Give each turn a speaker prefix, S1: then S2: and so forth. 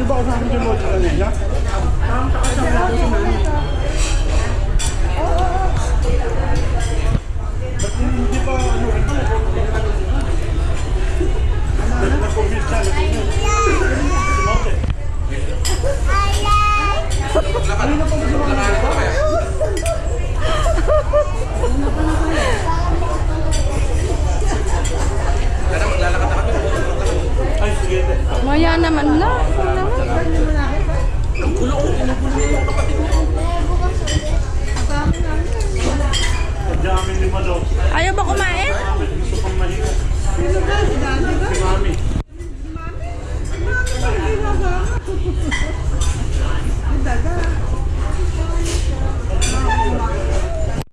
S1: ba ako namin yung mozzarella? Parang kakasama ko sa namin. Ba't hindi pa ano ito? Nag-convince na ito yun. Simote. Ano na pa ba simote ito? Ay, sige.
S2: Maya naman na.
S1: Ang gulo ko, pinupulo yung kapatid mo. Pagdamin ni Malo.
S2: Ayaw ba kumain?